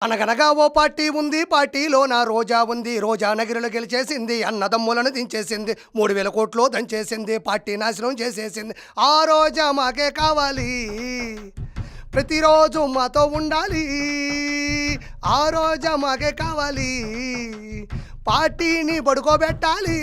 అనగనగా ఓ పార్టీ ఉంది, పార్టీలో నా రోజా ఉంది. రోజా నగిరిలో గెలిచేసింది, అన్నదమ్ములను దించేసింది, 3,000 కోట్లు దంచేసింది, పార్టీ నాశనం చేసేసింది. ఆ రోజా మాకే కావాలి, ప్రతిరోజు మాతో ఉండాలి. ఆ రోజా మాకే కావాలి, పార్టీని పడుకోబెట్టాలి.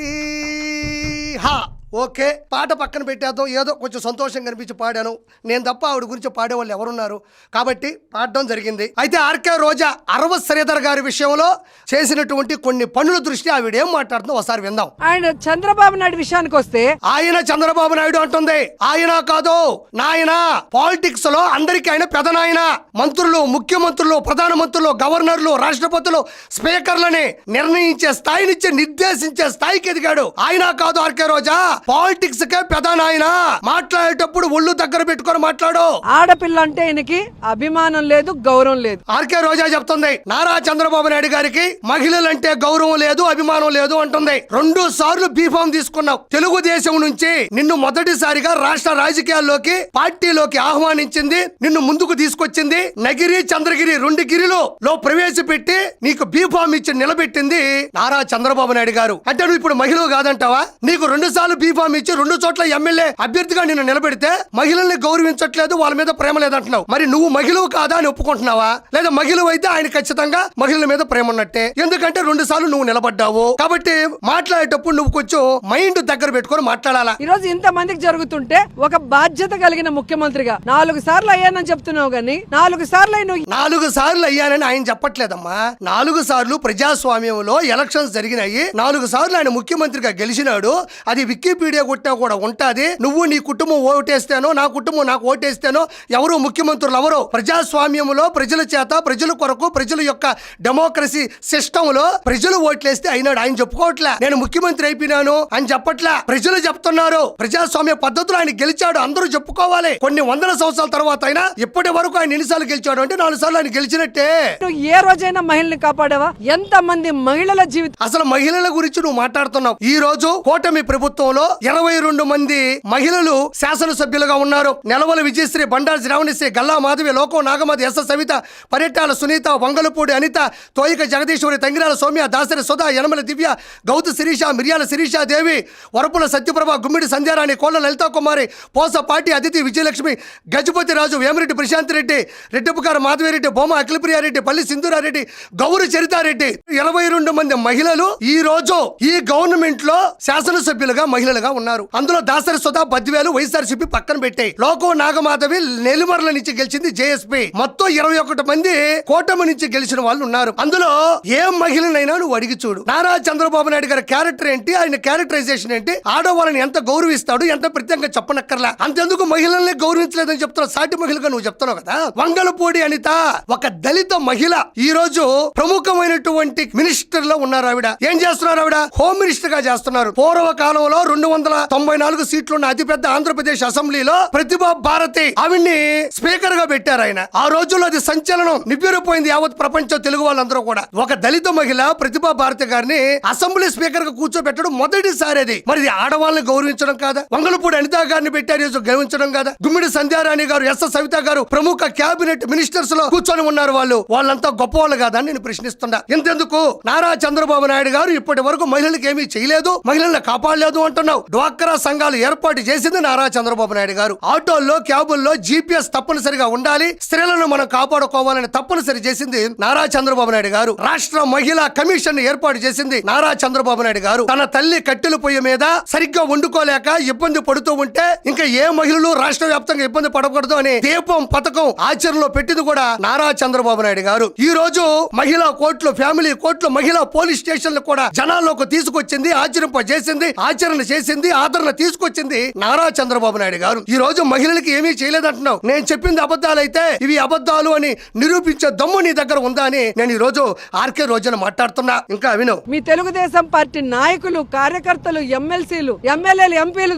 హా ఓకే, పాట పక్కన పెట్టేద్దాం. ఏదో కొంచెం సంతోషం కనిపించి పాడాను. నేను తప్ప ఆవిడ గురించి పాడేవాళ్ళు ఎవరున్నారు, కాబట్టి పాడడం జరిగింది. అయితే ఆర్కే రోజా అరవ శ్రీధర్ గారి విషయంలో చేసినటువంటి కొన్ని పనుల దృష్టి ఆవిడ ఏం మాట్లాడుతుందో ఒకసారి విందాం. ఆయన చంద్రబాబు నాయుడు విషయానికి వస్తే, ఆయన చంద్రబాబు నాయుడు అంటుంది, ఆయన కాదు నాయన. పాలిటిక్స్ లో అందరికీ ఆయన పెదనాయన. మంత్రులు, ముఖ్యమంత్రులు, ప్రధానమంత్రులు, గవర్నర్లు, రాష్ట్రపతులు, స్పీకర్లని నిర్ణయించే స్థాయినిచ్చి నిర్దేశించే స్థాయికి ఎదిగాడు. ఆయన కాదు ఆర్కే రోజా, పాలిటిక్స్ కే పెదనాయన. మాట్లాడేటప్పుడు ఒళ్ళు దగ్గర పెట్టుకొని మాట్లాడు. ఆడపిల్ల అంటే ఆయనకి అభిమానం లేదు, గౌరవం లేదు. ఆర్కే రోజా చెప్తుంది, నారా చంద్రబాబు నాయుడు గారికి మహిళలంటే గౌరవం లేదు, అభిమానం లేదు అంటుంది. 2 సార్లు బీఫామ్ తీసుకున్నావు. తెలుగుదేశం నుంచి నిన్ను మొదటిసారిగా రాష్ట్ర రాజకీయాల్లోకి, పార్టీలోకి ఆహ్వానించింది, నిన్ను ముందుకు తీసుకొచ్చింది. నగిరి, చంద్రగిరి 2 గిరిలో ప్రవేశపెట్టి నీకు బీఫామ్ ఇచ్చి నిలబెట్టింది నారా చంద్రబాబు నాయుడు గారు. అంటే నువ్వు ఇప్పుడు మహిళ కాదంటావా? నీకు 2 సార్లు బీఫామ్ ఇచ్చి 2 చోట్ల ఎమ్మెల్యే అభ్యర్థిగా నిన్ను నిలబెడితే మహిళల్ని గౌరవించట్లేదు, వాళ్ళ మీద ప్రేమ లేదంటున్నావు. మరి నువ్వు మహిళవు కాదా అని ఒప్పుకుంటున్నావా? లేదా మహిళవు అయితే ఆయన ఖచ్చితంగా మహిళల మీద ప్రేమ ఉన్నట్టే. ఎందుకంటే 2 సార్లు నువ్వు నిలబడ్డావు. కాబట్టి మాట్లాడేటప్పుడు నువ్వు కొంచెం మైండ్ దగ్గర పెట్టుకొని మాట్లాడాలా. ఈ రోజు ఇంత మందికి జరుగుతుంటే ఒక బాధ్యత కలిగిన ముఖ్యమంత్రిగా 4 సార్లు అయ్యానని చెప్తున్నావు గానీ 4 సార్లు 4 సార్లు అయ్యానని ఆయన చెప్పట్లేదమ్మా. 4 సార్లు ప్రజాస్వామ్యంలో ఎలక్షన్స్ జరిగినాయి. 4 సార్లు ఆయన ముఖ్యమంత్రిగా గెలిచినాడు. అది వికీపీడియా కొట్టా కూడా ఉంటాది. నువ్వు నీ కుటుంబం ఓటేస్తానో, నా కుటుంబం నాకు ఓటేస్తానో, ఎవరు ముఖ్యమంత్రులు ఎవరు? ప్రజాస్వామ్యంలో ప్రజల చేత, ప్రజల కొరకు, ప్రజల యొక్క డెమోక్రసీ సిస్టమ్ లో ప్రజలు ఓట్లేస్తే అయినాడు. ఆయన చెప్పుకోవట్లే నేను ముఖ్యమంత్రి అయిపోయినాను అని చెప్పట్లే, ప్రజలు చెప్తున్నారు. ప్రజాస్వామ్య పద్ధతులు ఆయన గెలిచాడు, అందరూ చెప్పుకోవాలి. కొన్ని వందల సంవత్సరాల తర్వాత అయినా ఇప్పటి వరకు ఆయన ఎన్నిసార్లు గెలిచాడు అంటే 4 సార్లు ఆయన గెలిచినట్టే. నువ్వు ఏ రోజైనా మహిళల్ని కాపాడావా? ఎంత మంది మహిళల జీవితం. అసలు మహిళల గురించి నువ్వు మాట్లాడుతున్నావు. ఈ రోజు కూటమి ప్రభుత్వంలో 22 మంది మహిళలు శాసనసభ్యులుగా ఉన్నారు. నెలవల విజయశ్రీ, బండారు శ్రావణిశ్రీ, గల్లా మాధవి, లోకం నాగమతి, ఎస్ సవిత, పరిటాల సునీత, వంగలపూడి అనిత, తోయిక జగదీశ్వరి, తంగిరాల సౌమ్య, దాసరి సుధా, యనమల దివ్య, గౌతు శిరీష, మిర్యాల శిరీష దేవి, వరపుల సత్యప్రభ, గుమ్మిడి సంధ్యారాణి, కోళ్ల లలితా కుమారి, పోస పాటి అదితి, విజయలక్ష్మి, గజపతి రాజు, వేమిరెడ్డి ప్రశాంత్ రెడ్డి, రెడ్డిపుకార మాధవిరెడ్డి, బొమ్మ అఖిలప్రియారెడ్డి, పల్లి సింధూరారెడ్డి, గౌరు చరితారెడ్డి, 22 మంది మహిళలు ఈ రోజు ఈ గవర్నమెంట్ లో శాసనసభ్యులుగా మహిళలుగా ఉన్నారు. అందులో దాసరి సుధా, బద్వేలు, వైఎస్ఆర్సీపీ పక్కన పెట్టాయి. లోకో నాగమాధవి నెల్లిమర్ల నుంచి గెలిచింది జేఎస్పీ. మొత్తం 21 మంది కూటమి నుంచి గెలిచిన వాళ్ళు ఉన్నారు. అందులో ఏ మహిళనైనా నువ్వు అడిగి చూడు. నారా చంద్రబాబు నాయుడు గారి క్యారెక్టర్ ఏంటి, ఆయన క్యారెక్టరైజేషన్ ఏంటి, ఆడవాళ్ళని ఎంత గౌరవిస్తాడు, ఎంత ప్రత్యేకంగా చెప్పనక్కర్లా. అంతెందుకు మహిళల్ని గౌరవించలేదని చెప్తున్నావు. సాటి మహిళగా నువ్వు చెప్తున్నావు కదా. వంగలపూడి అనిత ఒక దళిత మహిళ, ఈ రోజు ప్రముఖమైనటువంటి మినిస్టర్ లో ఉన్నారు. ఆవిడ ఏం చేస్తున్నారు? ఆవిడ హోమ్ మినిస్టర్ గా చేస్తున్నారు. పూర్వకాలంలో 294 సీట్లున్న అతిపెద్ద ఆంధ్రప్రదేశ్ అసెంబ్లీలో ప్రతిభా భారతి ఆవిడ్ని స్పీకర్ గా పెట్టారు ఆయన. ఆ రోజుల్లో అది సంచలనం, నివ్వెరపోయింది యావత్ ప్రపంచం, తెలుగు వాళ్ళందరూ కూడా. ఒక దళిత మహిళ ప్రతిభా భారతి గారిని అసెంబ్లీ స్పీకర్ గా కూర్చోబెట్టడం మొదటిసారి. అది మరి ఆడవాళ్ళని గౌరవించడం కాదా? వంగలపూడి అనిత గారిని పెట్టారు, గౌరవించడం కాదా? గుమ్మిడి సంధ్యారాణి గారు, ఎస్ సవిత గారు ప్రముఖ క్యాబినెట్ మినిస్టర్స్ లో కూర్చొని ఉన్నారు. వాళ్ళంతా గొప్పవాళ్ళు కాదా అని నేను ప్రశ్నిస్తున్నా. ఇంతెందుకు నారా చంద్రబాబు నాయుడు గారు ఇప్పటి వరకు మహిళలకు ఏమీ చేయలేదు, మహిళలను కాపాడలేదు అంటున్నావు. డ్వాక్రా సంఘాలు ఏర్పాటు చేసింది నారా చంద్రబాబు నాయుడు గారు. ఆటోల్లో, క్యాబుల్లో జీపీఎస్ తప్పనిసరిగా ఉండాలి, స్త్రీలను మనం కాపాడుకోవాలని తప్పనిసరి చేసింది నారా చంద్రబాబు నాయుడు గారు. రాష్ట్ర మహిళా కమిషన్ ఏర్పాటు చేసింది నారా చంద్రబాబు నాయుడు గారు. తన తల్లి కట్టెల పొయ్యి మీద సరిగ్గా వండుకోలేక ఇబ్బంది పడుతూ ఉంటే ఇంకా ఏ మహిళలు రాష్ట్ర వ్యాప్తంగా ఇబ్బంది పడకూడదు అని దీపం పథకం ఆచరణలో పెట్టింది కూడా నారా చంద్రబాబు నాయుడు గారు. ఈ రోజు మహిళా కోర్టులు, ఫ్యామిలీ కోర్టులు, మహిళా పోలీస్ స్టేషన్లు కూడా జనాల్లోకి తీసుకొచ్చింది, ఆచరణ చేసింది, ఆదరణ తీసుకొచ్చింది నారా చంద్రబాబు నాయుడు గారు. ఈ రోజు మహిళలకి ఏమీ చేయలేదంటున్నావు. నేను చెప్పింది అబద్ధాలైతే ఇవి అబద్ధాలు అని నిరూపించే దమ్ము నీ దగ్గర ఉందా అని నేను ఈ రోజు ఆర్కే రోజున మాట్లాడుతున్నా. ఇంకా విను. మీ తెలుగుదేశం పార్టీ నాయకులు, కార్యకర్తలు, ఎమ్మెల్సీలు, ఎమ్మెల్యేలు, ఎంపీలు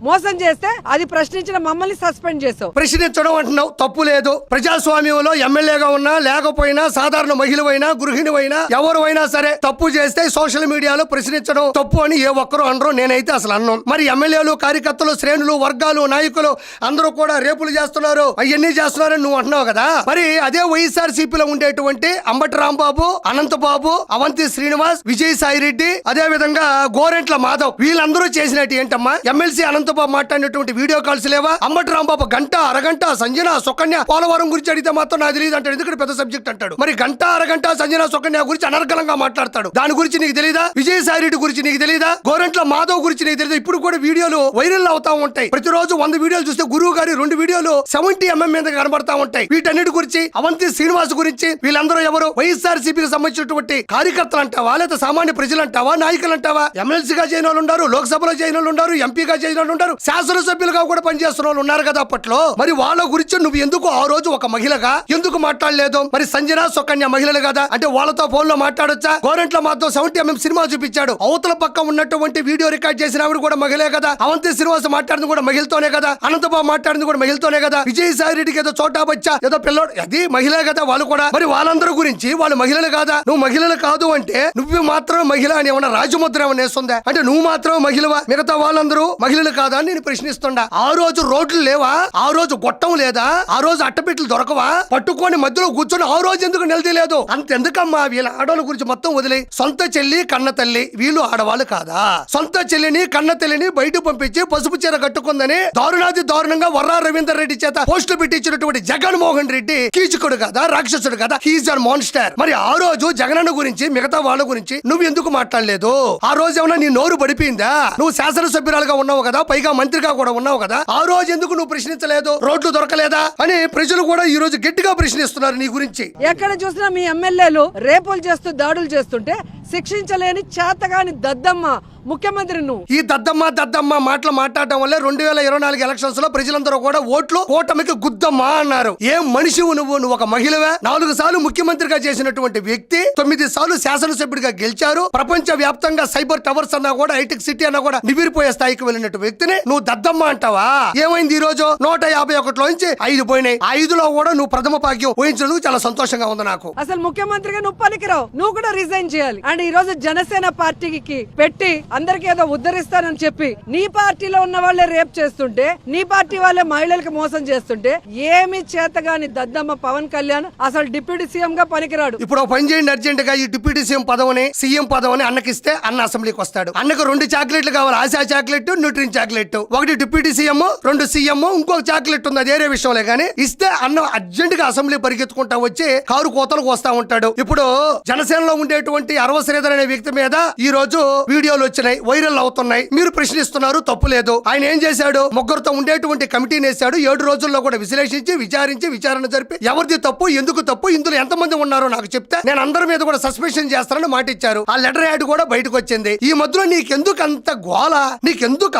మోసం చేస్తే అది ప్రశ్నించిన మమ్మల్ని సస్పెండ్ చేసావు. ప్రశ్నించడం అంటున్నావు, తప్పు లేదు. ప్రజాస్వామ్యంలో ఎమ్మెల్యేగా ఉన్నా లేకపోయినా, సాధారణ మహిళవైనా, గృహిణివైనా, ఎవరు అయినా సరే తప్పు చేస్తే సోషల్ మీడియాలో ప్రశ్నించడం తప్పు అని ఏ ఒక్కరూ అనరు. నేనైతే అసలు కార్యకర్తలు అన్నాం. మరి ఎమ్మెల్యేలు, కార్యకర్తలు, శ్రేణులు, వర్గాలు, నాయకులు అందరూ కూడా రేపులు చేస్తున్నారు, అవన్నీ చేస్తున్నారని నువ్వు అంటున్నావు కదా. మరి అదే వైఎస్ఆర్సీపీలో ఉండేటువంటి అంబటి రాంబాబు, అనంతబాబు, అవంతి శ్రీనివాస్, విజయసాయిరెడ్డి, అదే విధంగా గోరెంట్ల మాధవ్, వీళ్ళందరూ చేసినట్టు ఏంటమ్మా? ఎమ్మెల్సీ అనంతబాబు మాట్లాడినటువంటి వీడియో కాల్స్ లేవా? అంబటి రాంబాబు గంట, అరగంట, సంజన, సుకన్య, పోలవరం గురించి అడిగితే మాత్రం నాకు తెలియదు అంటాడు. ఎందుకంటే పెద్ద సబ్జెక్ట్ అంటాడు. మరి గంట, అరగంట సంజన, సుకన్య గురించి అనర్గళంగా మాట్లాడతాడు. దాని గురించి నీకు తెలీదా? విజయసాయిరెడ్డి గురించి నీకు తెలీదా? గోరెంట్ల మాధవ్ గురించి నీకు తెలీదా? ఇప్పుడు కూడా వీడియోలు వైరల్ అవుతా ఉంటాయి. ప్రతిరోజు 100 వీడియోలు చూస్తే గురువు గారి 2 వీడియోలు 70 mm మీద కనబడతా ఉంటాయి. వీటన్నిటి గురించి, అవంతి శ్రీనివాస్ గురించి, వీళ్ళందరూ ఎవరు? వైఎస్ఆర్సీపీకి సంబంధించినటువంటి కార్యకర్తలు అంటావా, లేదా సామాన్య ప్రజలు అంటావా, నాయకులు అంటావా? ఎమ్మెల్సీగా చేయని వాళ్ళు ఉన్నారు, లోక్సభలో చేయని వాళ్ళు ఉన్నారు, ఎంపీగా చేయని వాళ్ళు ఉన్నారు, శాసనసభ్యులుగా కూడా పనిచేస్తున్న వాళ్ళు ఉన్నారు కదా అప్పట్లో. మరి వాళ్ళ గురించి నువ్వు ఎందుకు ఆ రోజు ఒక మహిళగా ఎందుకు మాట్లాడలేదు? మరి సంజన, సుకన్య మహిళలు కదా అంటే వాళ్ళతో ఫోన్ లో మాట్లాడొచ్చా? గోరెంట్ల మాత్రం 70 mm సినిమా చూపించాడు. అవతల పక్క ఉన్నటువంటి వీడియో రికార్డ్ చేసిన ఆవిడ కూడా మహిళే కదా. అవంతి శ్రీనివాస్ మాట్లాడింది కూడా మహిళతోనే కదా. అనంతబాబు మాట్లాడింది కూడా మహిళతోనే కదా. విజయసాయి రెడ్డికి ఏదో చోటా బచ్చా ఏదో పిల్లోడు, అది మహిళే కదా వాళ్ళు కూడా. మరి వాళ్ళందరూ గురించి వాళ్ళు మహిళలు కాదా? నువ్వు మహిళలు కాదు అంటే నువ్వు మాత్రమే మహిళ అని ఏమన్నా రాజముద్ర ఏమన్నా వేస్తుందా? అంటే నువ్వు మాత్రం మహిళవా, మిగతా వాళ్ళందరూ మహిళలు కాదా అని నేను ప్రశ్నిస్తుండా. ఆ రోజు రోడ్లు లేవా? ఆ రోజు గొట్టం లేదా? ఆ రోజు అట్టపెట్లు దొరకవా? పట్టుకొని మధ్యలో కూర్చొని ఆ రోజు ఎందుకు నిలదీయలేదు? అంతెందుకమ్మా? వీళ్ళ ఆడవాళ్ళ గురించి మొత్తం వదిలే. సొంత చెల్లి, కన్న తల్లి, వీళ్ళు ఆడవాళ్ళు కాదా? సొంత చెల్లిని, కన్న తల్లిని బయట పంపించి పసుపు చీర కట్టుకుందని దారుణాది దారుణంగా వర్రా రవీందర్ రెడ్డి చేత పోస్టులు పెట్టించినటువంటి జగన్మోహన్ రెడ్డి కీచకుడు కదా, రాక్షసుడు కదా, హీజ్ అన్ మాన్స్టర్. మరి ఆ రోజు జగనన్న గురించి, మిగతా వాళ్ళ గురించి నువ్వు ఎందుకు మాట్లాడలేదు? ఆ రోజు ఏమన్నా నీ నోరు పడిపోయిందా? నువ్వు శాసనసభ్యురాలుగా ఉన్నావు కదా, పైగా మంత్రిగా కూడా ఉన్నావు కదా, ఆ రోజు ఎందుకు నువ్వు ప్రశ్నించలేదు? రోడ్లు దొరకలేదా అని ప్రజలు కూడా ఈ రోజు గట్టిగా ప్రశ్నిస్తున్నారు నీ గురించి. ఎక్కడ చూసినా మీ ఎమ్మెల్యేలు రేపులు చేస్తూ దాడులు చేస్తుంటే శిక్షించలేని చేతగాని దద్దమ్మ ముఖ్యమంత్రి నువ్వు. ఈ దద్దమ్మ మాటలు మాట్లాడటం వల్ల 2024 ఎలక్షన్స్ లో ప్రజలందరూ కూడా ఓట్లు కూటమికి గుద్దమ్మా అన్నారు. ఏం మనిషివు నువ్వు? నువ్వు ఒక మహిళవే. 4 సార్లు ముఖ్యమంత్రిగా చేసినటువంటి వ్యక్తి, 9 సార్లు శాసనసభ్యుడిగా గెలిచారు. ప్రపంచ వ్యాప్తంగా సైబర్ టవర్స్ అన్నా కూడా, హైటెక్ సిటీ అన్నా కూడా నివిరిపోయే స్థాయికి వెళ్ళినట్టు వ్యక్తిని నువ్వు దద్దమ్మ అంటావా? ఏమైంది ఈ రోజు? 151లో నుంచి 5 పోయినాయి. 5లో కూడా నువ్వు ప్రథమ భాగ్యం ఊహించినందుకు చాలా సంతోషంగా ఉంది నాకు. అసలు ముఖ్యమంత్రిగా నువ్వు పనికిరావు, నువ్వు కూడా రిజైన్ చేయాలి. అండ్ ఈ రోజు జనసేన పార్టీకి పెట్టి అందరికి ఏదో ఉద్ధరిస్తానని చెప్పి నీ పార్టీలో ఉన్న వాళ్ళే రేప్ చేస్తుంటే, నీ పార్టీ వాళ్ళే మహిళలకు మోసం చేస్తుంటే, ఏమి చేతగాని దద్దమ్మ పవన్ కళ్యాణ్ అసలు డిప్యూటీ సీఎం గా పనికిరాడు. ఇప్పుడు పని చేయండి అర్జెంట్ గా. ఈ డిప్యూటీ సీఎం పదవిని, సీఎం పదవిని అన్నకిస్తే అన్న అసెంబ్లీకి వస్తాడు. అన్నకు 2 చాక్లెట్లు కావాలి, ఆశా చాక్లెట్, న్యూట్రిన్ చాక్లెట్. ఒకటి డిప్యూటీ సీఎం, 2 సీఎం, ఇంకొక చాక్లెట్ ఉంది, అది వేరే విషయంలే కానీ ఇస్తే అన్న అర్జెంట్ గా అసెంబ్లీ పరిగెత్తుకుంటా వచ్చి కారు కోతలకు వస్తా ఉంటాడు. ఇప్పుడు జనసేనలో ఉండేటువంటి అరవ శ్రీధర్ అనే వ్యక్తి మీద ఈ రోజు వీడియోలు వచ్చినాయి, వైరల్ అవుతున్నాయి. మీరు ప్రశ్నిస్తున్నారు, తప్పు లేదు. ఆయన ఏం చేశాడు? ముగ్గురుతో ఉండేటువంటి కమిటీని వేశాడు. 7 రోజుల్లో కూడా విశ్లేషించి, విచారించి, విచారణ జరిపి ఎవరిది తప్పు, ఎందుకు తప్పు, ఇందులో ఎంతమంది ఉన్నారో నాకు చెప్తే నేను అందరి మీద కూడా సస్పెన్షన్ చేస్తానని మాట ఇచ్చారు. ఆ లెటర్ యాడ్ కూడా బయటకు వచ్చింది. ఈ మధ్యలో నీకెందుకు అంత గోల? నీకెందుకు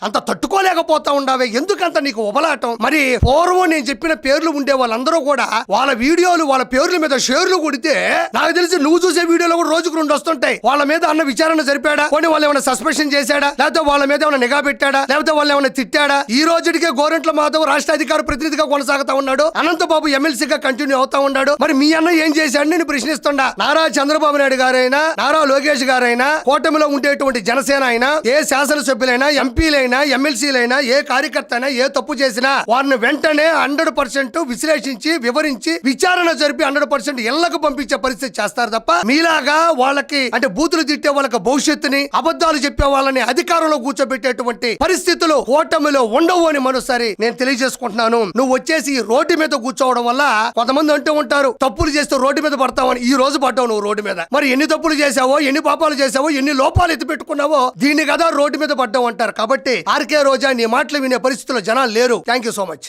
అంత తట్టుకోలేకపోతా ఉండవే? ఎందుకంత నీకు ఉబలాటం? మరి పూర్వం నేను చెప్పిన పేర్లు ఉండే వాళ్ళందరూ కూడా వాళ్ళ వీడియోలు, వాళ్ళ పేర్ల మీద షేర్లు కొడితే నాకు తెలిసి నువ్వు చూసే వీడియోలో కూడా రోజుకు 2 వస్తుంటాయి. వాళ్ళ మీద అన్న విచారణ జరిపాడా? కొన్ని వాళ్ళు ఏమైనా సస్పెన్షన్ చేశాడా? లేకపోతే వాళ్ళ మీద ఏమైనా నిఘా పెట్టాడా? లేకపోతే వాళ్ళు ఏమైనా తిట్టాడా? ఈ రోజుకే గోరెంట్ల మాధవ్ రాష్ట్ర అధికార ప్రతినిధిగా కొనసాగుతా ఉన్నాడు. అనంతబాబు ఎమ్మెల్సీగా కంటిన్యూ అవుతా ఉన్నాడు. మరి మీ అన్న ఏం చేశాడు నేను ప్రశ్నిస్తుండా. నారా చంద్రబాబు నాయుడు గారైనా, నారా లోకేష్ గారైనా, కూటమిలో ఉండేటువంటి జనసేన అయినా, ఏ శాసనసభ్యులైనా, ఎంపీలైనా, ఎమ్మెల్సీలైనా, ఏ కార్యకర్త అయినా ఏ తప్పు చేసినా వారిని వెంటనే 100% విశ్లేషించి, వివరించి, విచారణ జరిపి 100% ఇళ్లకు పంపించే పరిస్థితి చేస్తారు తప్ప మీలాగా వాళ్ళకి అంటే బూతులు తిట్టే వాళ్ళకి భవిష్యత్తుని, అబద్ధాలు చెప్పే వాళ్ళని అధికారంలో కూర్చోబెట్టేటువంటి పరిస్థితులు కూటమిలో ఉండవు అని మరోసారి నేను తెలియజేసుకుంటున్నాను. నువ్వు వచ్చేసి రోడ్డు మీద కూర్చోవడం వల్ల కొంతమంది అంటూ ఉంటారు తప్పులు చేస్తే రోడ్డు మీద పడతావని. ఈ రోజు పడ్డావు నువ్వు రోడ్డు మీద. మరి ఎన్ని తప్పులు చేసావో, ఎన్ని పాపాలు చేసావో, ఎన్ని లోపాలు ఎత్తి పెట్టుకున్నావో దీన్ని కదా రోడ్డు మీద పడ్డావు అంటారు. కాబట్టి ఆర్కే రోజా నీ మాటలు వినే పరిస్థితుల్లో జనాలు లేరు. Thank you so much.